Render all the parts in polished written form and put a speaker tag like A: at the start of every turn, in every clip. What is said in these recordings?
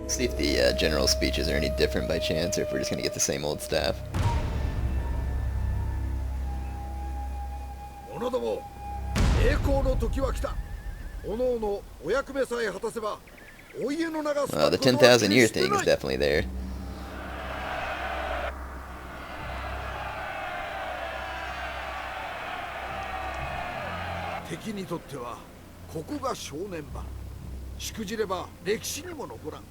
A: See if the general speeches are any different by chance, or if we're just going to get the same old stuff.
B: 者ども、栄光の時は来た。おのおのお役目さえ果たせば、お家の名が。
A: Well, the 10,000 year thing is definitely there.
B: 敵にとってはここが正念場。しくじれば歴史にも残らん。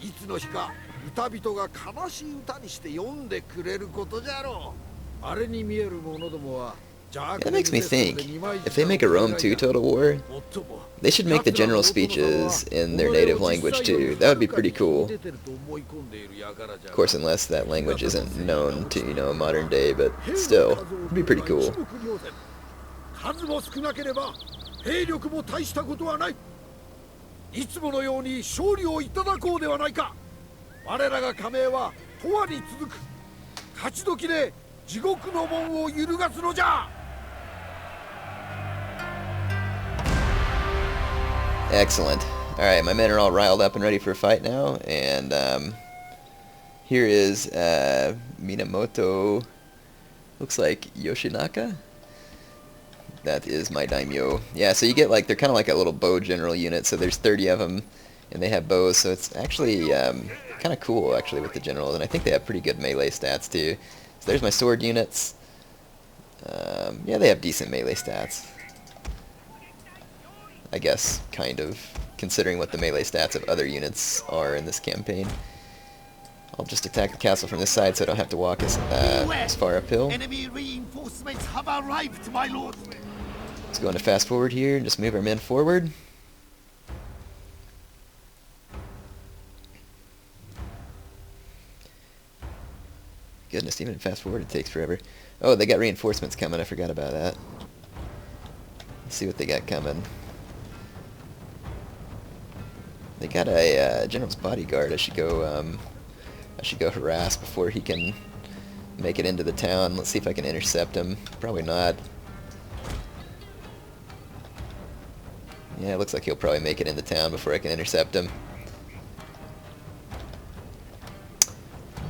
B: いつの日か歌人が悲しい歌にして読んでくれることじゃろう。あれに見える者どもは。
A: Yeah, that makes me think, if they make a Rome 2 Total War, they should make the general speeches in their native language too. That would be pretty cool. Of course, unless that language isn't known to, you know, modern day, but still, it'd be pretty cool.
B: 数も少なければ兵力も大したことはない。いつものように勝利をいただこうではないか。我らが加盟は永遠に続く。勝ち時で地獄の門を揺るがすのじゃ。
A: Excellent. Alright, my men are all riled up and ready for a fight now, and here is Minamoto, looks like Yoshinaka? That is my daimyo. Yeah, so you get like, they're kind of like a little bow general unit, so there's 30 of them, and they have bows, so it's actually kind of cool actually with the generals, and I think they have pretty good melee stats too. So there's my sword units. Yeah, they have decent melee stats. I guess, kind of, considering what the melee stats of other units are in this campaign. I'll just attack the castle from this side so I don't have to walk as far uphill.
C: Enemy reinforcements have arrived, my lord.
A: Let's go into fast forward here and just move our men forward. Goodness, even in fast forward it takes forever. Oh, they got reinforcements coming, I forgot about that. Let's see what they got coming. They got a general's bodyguard. I should go harass before he can make it into the town. Let's see if I can intercept him. Probably not. Yeah, it looks like he'll probably make it into town before I can intercept him.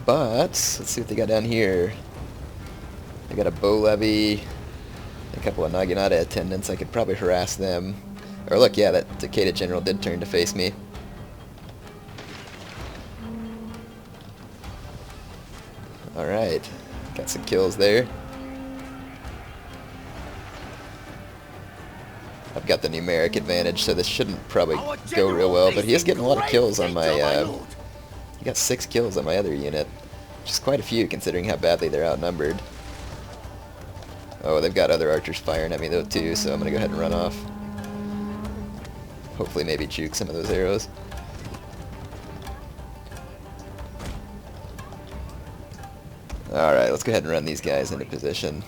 A: But let's see what they got down here. They got a bow levy, a couple of Naginata attendants. I could probably harass them. Or look, yeah, that Takeda general did turn to face me. Alright, got some kills there. I've got the numeric advantage, so this shouldn't probably go real well, but he is getting a lot of kills on my, he got 6 kills on my other unit, which is quite a few considering how badly they're outnumbered. Oh, they've got other archers firing at me though too, so I'm gonna go ahead and run off. Hopefully maybe juke some of those arrows. Alright, let's go ahead and run these guys into position.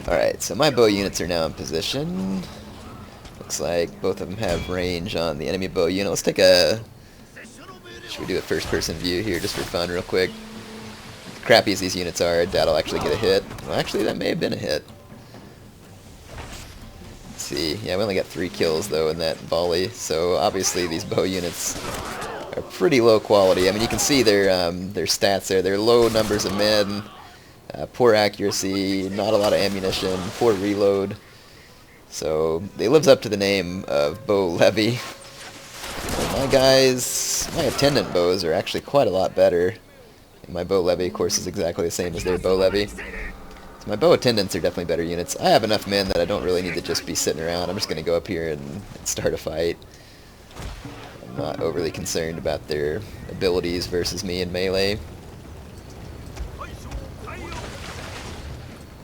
A: Alright, so my bow units are now in position. Looks like both of them have range on the enemy bow unit. Let's take a... Should we do a first-person view here just for fun real quick? Crappy as these units are, I doubt I'll actually get a hit. Well, actually, that may have been a hit. Let's see. Yeah, we only got 3 kills, though, in that volley. So, obviously, these bow units are pretty low quality. I mean, you can see their stats there. They're low numbers of men, poor accuracy, not a lot of ammunition, poor reload. So, they lives up to the name of bow levy. And my guys, my attendant bows are actually quite a lot better. My bow levy, of course, is exactly the same as their bow levy. So my bow attendants are definitely better units. I have enough men that I don't really need to just be sitting around. I'm just going to go up here and start a fight. I'm not overly concerned about their abilities versus me in melee.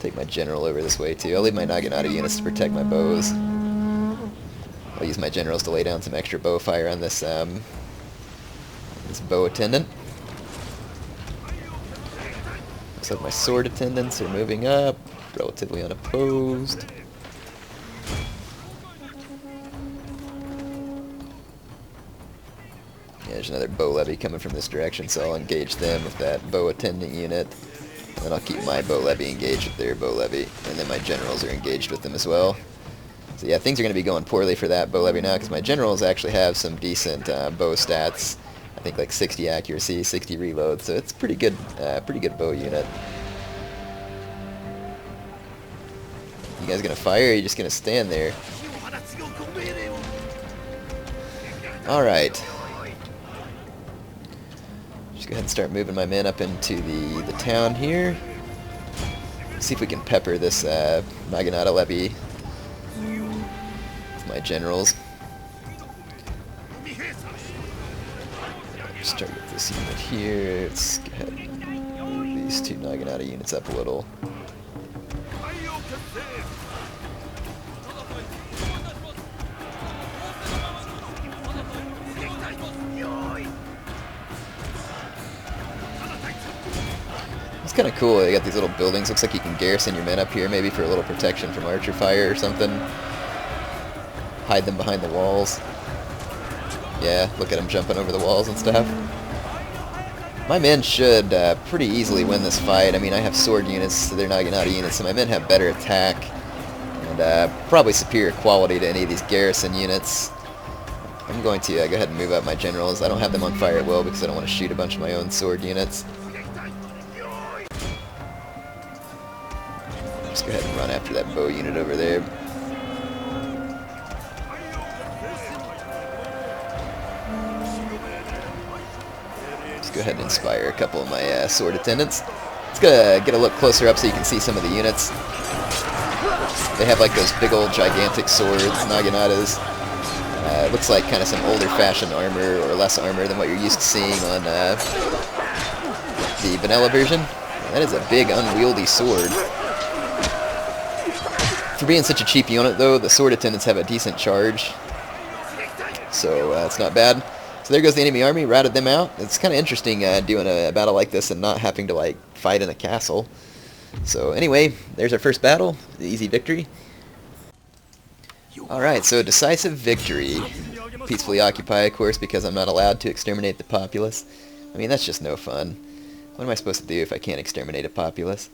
A: Take my general over this way too. I'll leave my Naginata units to protect my bows. I'll use my generals to lay down some extra bow fire on this this bow attendant. Looks like my sword attendants are moving up, relatively unopposed. Yeah, There's another bow levy coming from this direction, so I'll engage them with that bow attendant unit. And then I'll keep my bow levy engaged with their bow levy, and then my generals are engaged with them as well. So yeah, things are going to be going poorly for that bow levy now, because my generals actually have some decent bow stats. I think like 60 accuracy, 60 reload, so it's pretty good bow unit. You guys gonna fire, or are you just gonna stand there? Alright. Just go ahead and start moving my men up into the town here. See if we can pepper this Naginata levy with my generals. Start with this unit here. Let's go ahead and move these two Naginata units up a little. It's kind of cool. They got these little buildings. Looks like you can garrison your men up here, maybe for a little protection from archer fire or something. Hide them behind the walls. Yeah, look at them jumping over the walls and stuff. My men should pretty easily win this fight. I mean, I have sword units, so they're Naginata units, so my men have better attack and probably superior quality to any of these garrison units. I'm going to go ahead and move up my generals. I don't have them on fire at will because I don't want to shoot a bunch of my own sword units. Just go ahead and run after that bow unit over there. Just go ahead and inspire a couple of my sword attendants. Let's get a look closer up so you can see some of the units. They have like those big old gigantic swords, Naginatas. Looks like kind of some older fashioned armor, or less armor than what you're used to seeing on the vanilla version. That is a big unwieldy sword. For being such a cheap unit though, the sword attendants have a decent charge. So it's not bad. So there goes the enemy army, routed them out. It's kind of interesting doing a battle like this and not having to like fight in a castle. So anyway, there's our first battle, the easy victory. Alright, so decisive victory. Peacefully occupy, of course, because I'm not allowed to exterminate the populace. I mean, that's just no fun. What am I supposed to do if I can't exterminate a populace?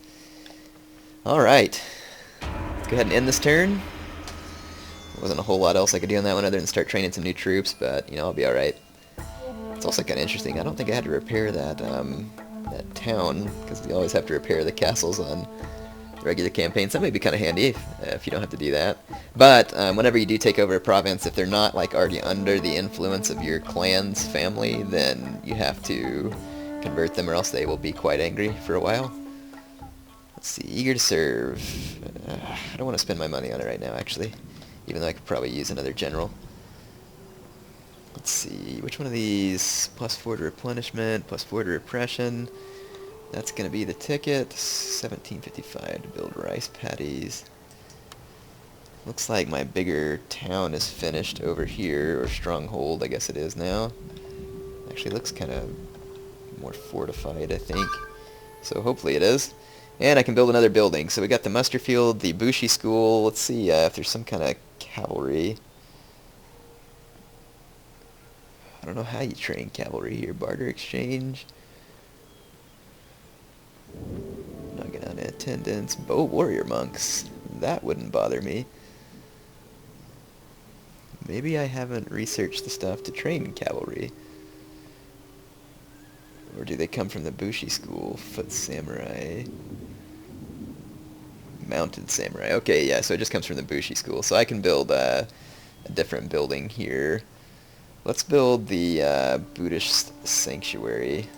A: Alright. Let's go ahead and end this turn. There wasn't a whole lot else I could do on that one other than start training some new troops, but, you know, I'll be alright. It's also kind of interesting. I don't think I had to repair that, that town, because you always have to repair the castles on regular campaigns. That may be kind of handy if you don't have to do that. But whenever you do take over a province, if they're not like already under the influence of your clan's family, then you have to convert them, or else they will be quite angry for a while. Let's see, eager to serve. I don't want to spend my money on it right now, actually, even though I could probably use another general. Let's see, which one of these? +4 to replenishment, +4 to repression. That's going to be the ticket. 1755 to build rice paddies. Looks like my bigger town is finished over here, or stronghold, I guess it is now. Actually looks kind of more fortified, I think. So hopefully it is. And I can build another building. So we got the muster field, the Bushi school. Let's see if there's some kind of cavalry. I don't know how you train cavalry here. Barter exchange. Naginata attendants, bow warrior monks. That wouldn't bother me. Maybe I haven't researched the stuff to train cavalry. Or do they come from the Bushi school? Foot samurai. Mounted samurai. Okay, yeah, so it just comes from the Bushi school. So I can build a different building here. Let's build the Buddhist sanctuary.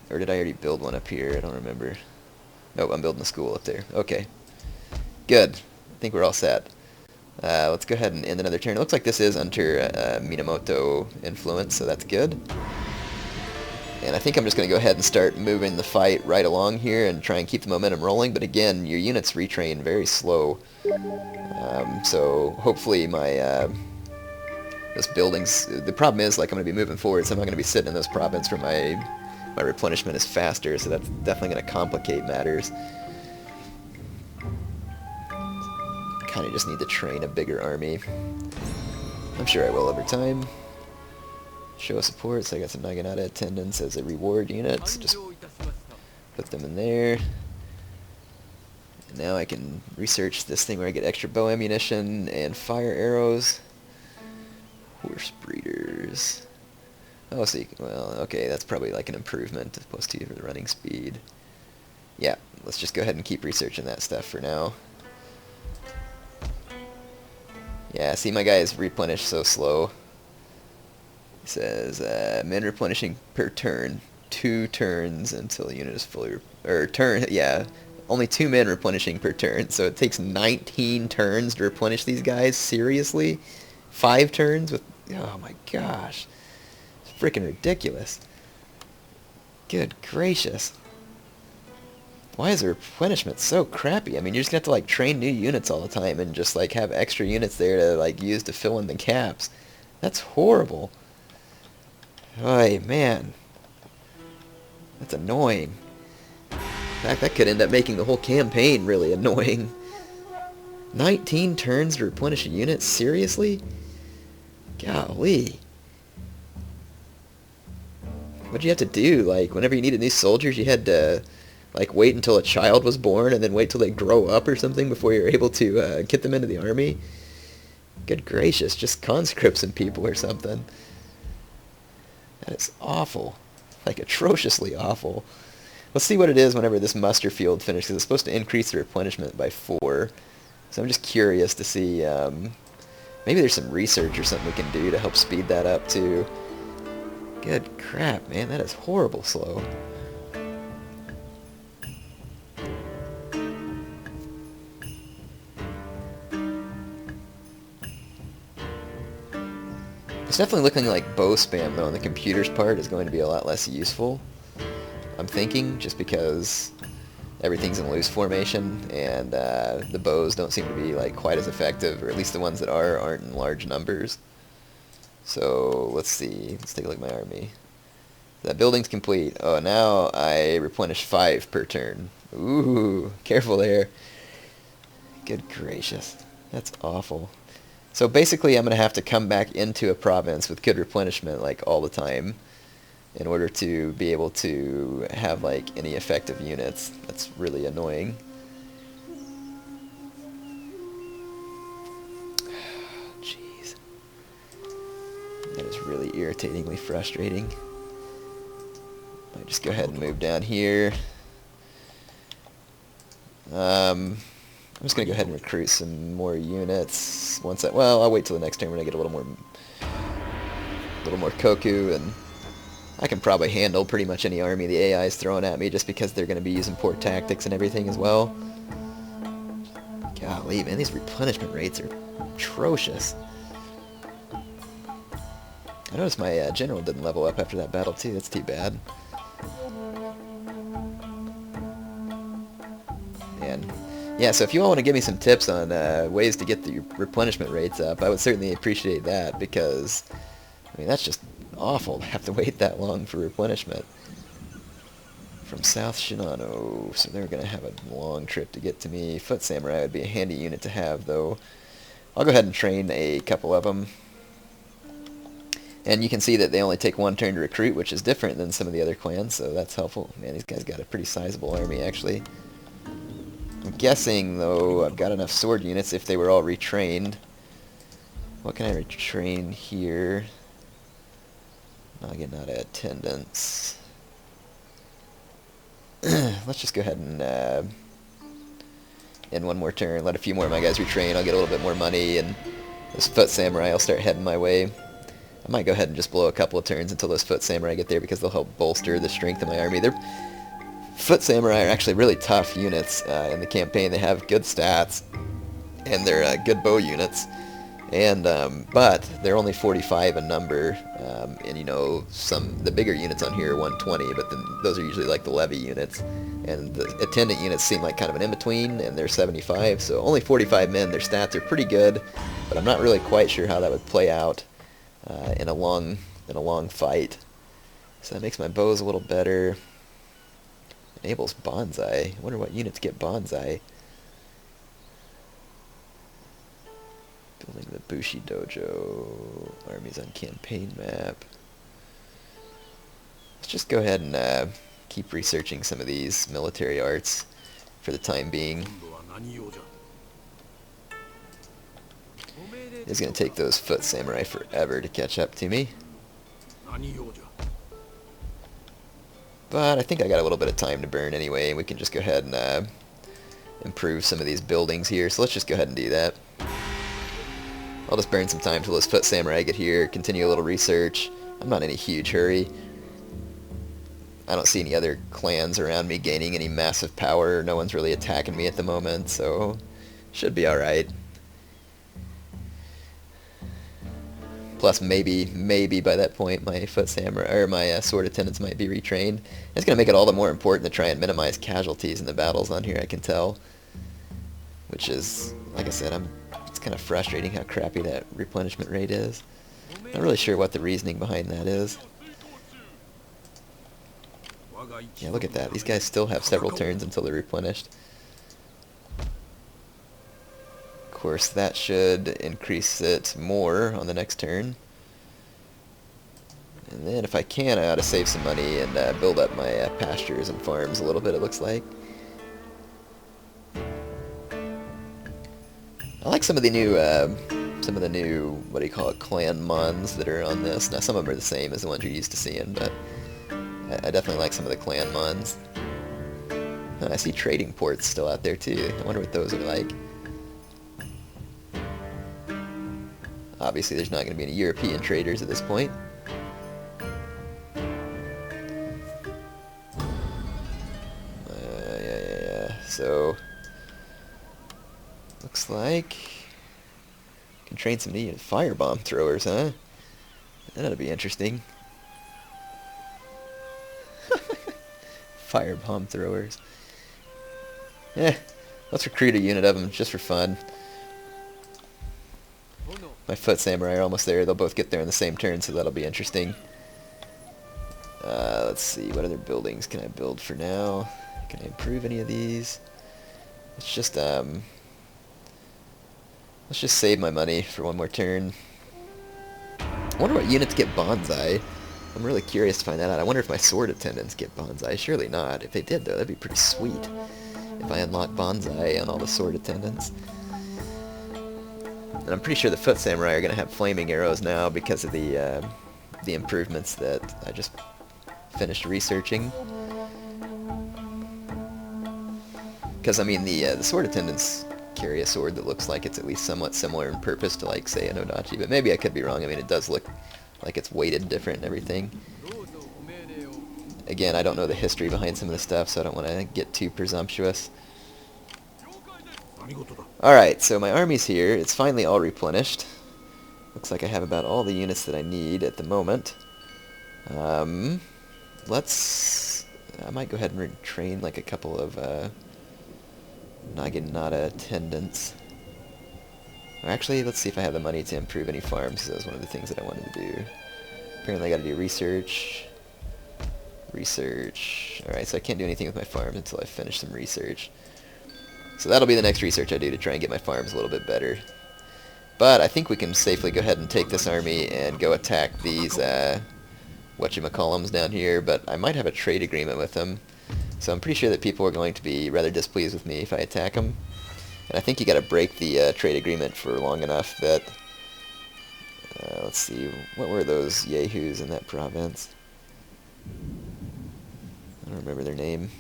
A: Or did I already build one up here? I don't remember. Nope, I'm building a school up there. Okay. Good. I think we're all set. Let's go ahead and end another turn. It looks like this is under Minamoto influence, so that's good. And I think I'm just going to go ahead and start moving the fight right along here and try and keep the momentum rolling. But again, your units retrain very slow. So hopefully my... those buildings... The problem is, like, I'm going to be moving forward, so I'm not going to be sitting in those provinces where my replenishment is faster, so that's definitely going to complicate matters. Kind of just need to train a bigger army. I'm sure I will over time. Show support, so I got some Naginata attendants as a reward unit, so just put them in there. And now I can research this thing where I get extra bow ammunition and fire arrows. Horse breeders. Oh, so you can, well, okay, that's probably like an improvement as opposed to for the running speed. Yeah, let's just go ahead and keep researching that stuff for now. Yeah, see, my guys replenish so slow. It says, men replenishing per turn. 2 turns until the unit is fully... only 2 men replenishing per turn. So it takes 19 turns to replenish these guys? Seriously? 5 turns with... Oh my gosh. It's freaking ridiculous. Good gracious. Why is the replenishment so crappy? I mean, you're just going to have to, like, train new units all the time and just, like, have extra units there to, like, use to fill in the gaps. That's horrible. Oy, man. That's annoying. In fact, that could end up making the whole campaign really annoying. 19 turns to replenish a unit? Seriously? Golly. What'd you have to do? Like, whenever you needed new soldiers, you had to, like, wait until a child was born and then wait till they grow up or something before you're able to get them into the army? Good gracious, just conscripts and people or something. That is awful. Like, atrociously awful. Let's see what it is whenever this muster field finishes, because it's supposed to increase the replenishment by 4. So I'm just curious to see, maybe there's some research or something we can do to help speed that up too. Good crap, man, that is horrible slow. It's definitely looking like bow spam, though, on the computer's part is going to be a lot less useful. I'm thinking, just because everything's in loose formation, and the bows don't seem to be like quite as effective, or at least the ones that aren't in large numbers. So, let's see. Let's take a look at my army. That building's complete. Oh, now I replenish 5 per turn. Ooh, careful there. Good gracious. That's awful. So basically I'm going to have to come back into a province with good replenishment like all the time in order to be able to have like any effective units. That's really annoying. Jeez. That is really irritatingly frustrating. Might just go ahead and move down here. I'm just going to go ahead and recruit some more units. Well, I'll wait till the next turn when I get a little more Koku, and I can probably handle pretty much any army the AI is throwing at me just because they're going to be using poor tactics and everything as well. Golly, man, these replenishment rates are atrocious. I noticed my general didn't level up after that battle too. That's too bad. And yeah, so if you all want to give me some tips on ways to get the replenishment rates up, I would certainly appreciate that, because, I mean, that's just awful to have to wait that long for replenishment. From South Shinano, so they're going to have a long trip to get to me. Foot Samurai would be a handy unit to have, though. I'll go ahead and train a couple of them. And you can see that they only take 1 turn to recruit, which is different than some of the other clans, so that's helpful. Man, these guys got a pretty sizable army, actually. I'm guessing, though, I've got enough sword units if they were all retrained. What can I retrain here? Naginata attendants. Let's just go ahead and end one more turn, let a few more of my guys retrain. I'll get a little bit more money, and those Foot Samurai will start heading my way. I might go ahead and just blow a couple of turns until those Foot Samurai get there, because they'll help bolster the strength of my army. Foot Samurai are actually really tough units in the campaign. They have good stats, and they're good bow units. And but they're only 45 in number, and you know, the bigger units on here are 120, but then those are usually like the levy units, and the attendant units seem like kind of an in-between, and they're 75, so only 45 men. Their stats are pretty good, but I'm not really quite sure how that would play out in a long fight. So that makes my bows a little better. Enables bonsai. I wonder what units get bonsai. Building the Bushi Dojo. Armies on campaign map. let's just go ahead and keep researching some of these military arts for the time being. It's going to take those foot samurai forever to catch up to me. But I think I got a little bit of time to burn anyway, and we can just go ahead and improve some of these buildings here. So let's just go ahead and do that. I'll just burn some time till those foot samurai get here, continue a little research. I'm not in a huge hurry. I don't see any other clans around me gaining any massive power. No one's really attacking me at the moment, so should be alright. Plus, maybe by that point, my foot samurai or my sword attendants might be retrained. It's going to make it all the more important to try and minimize casualties in the battles on here, I can tell. Which is, like I said, it's kind of frustrating how crappy that replenishment rate is. Not really sure what the reasoning behind that is. Yeah, look at that. These guys still have several turns until they're replenished. Of course, that should increase it more on the next turn. And then if I can, I ought to save some money and build up my pastures and farms a little bit, it looks like. I like some of the new, what do you call it, clan mons that are on this. Now, some of them are the same as the ones you're used to seeing, but I definitely like some of the clan mons. I see trading ports still out there, too. I wonder what those are like. Obviously, there's not going to be any European traders at this point. Yeah. So, looks like can train some new firebomb throwers, huh? That'll be interesting. Firebomb throwers. Let's recruit a unit of them just for fun. My foot samurai are almost there. They'll both get there in the same turn, so that'll be interesting. Let's see, what other buildings can I build for now? Can I improve any of these? Let's just save my money for one more turn. I wonder what units get bonsai. I'm really curious to find that out. I wonder if my sword attendants get bonsai. Surely not. If they did, though, that'd be pretty sweet. If I unlock bonsai on all the sword attendants. And I'm pretty sure the foot samurai are going to have flaming arrows now because of the improvements that I just finished researching. Because, I mean, the sword attendants carry a sword that looks like it's at least somewhat similar in purpose to, like, say, an Odachi. But maybe I could be wrong. I mean, it does look like it's weighted different and everything. Again, I don't know the history behind some of the stuff, so I don't want to get too presumptuous. Alright, so my army's here. It's finally all replenished. Looks like I have about all the units that I need at the moment. I might go ahead and retrain like a couple of Naginata attendants. Or actually, let's see if I have the money to improve any farms, because that was one of the things that I wanted to do. Apparently I gotta do research. Alright, so I can't do anything with my farms until I finish some research. So that'll be the next research I do to try and get my farms a little bit better. But I think we can safely go ahead and take this army and go attack these, whatchamacallums down here, but I might have a trade agreement with them. So I'm pretty sure that people are going to be rather displeased with me if I attack them. And I think you gotta break the trade agreement for long enough that... let's see, what were those yahoos in that province? I don't remember their name.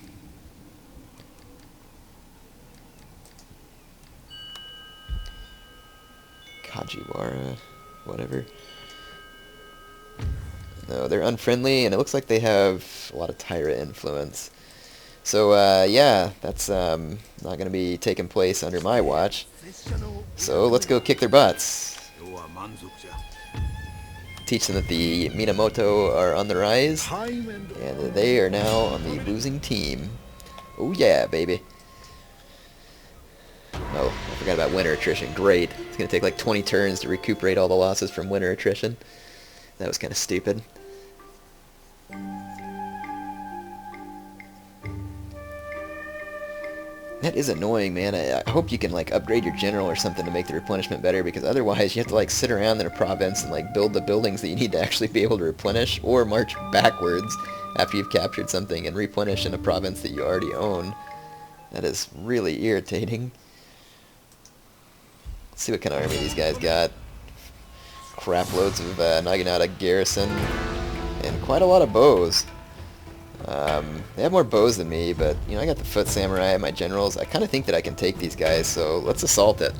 A: Kajiwara, whatever. No, they're unfriendly, and it looks like they have a lot of Taira influence. So, yeah, that's not going to be taking place under my watch. So, let's go kick their butts. Teach them that the Minamoto are on the rise, and that they are now on the losing team. Oh yeah, baby. Oh, I forgot about winter attrition. Great. It's going to take like 20 turns to recuperate all the losses from winter attrition. That was kind of stupid. That is annoying, man. I hope you can like upgrade your general or something to make the replenishment better, because otherwise you have to like sit around in a province and like build the buildings that you need to actually be able to replenish, or march backwards after you've captured something and replenish in a province that you already own. That is really irritating. Let's see what kind of army these guys got. Crap loads of Naginata garrison and quite a lot of bows. They have more bows than me, but you know, I got the foot samurai and my generals. I kind of think that I can take these guys, so let's assault it.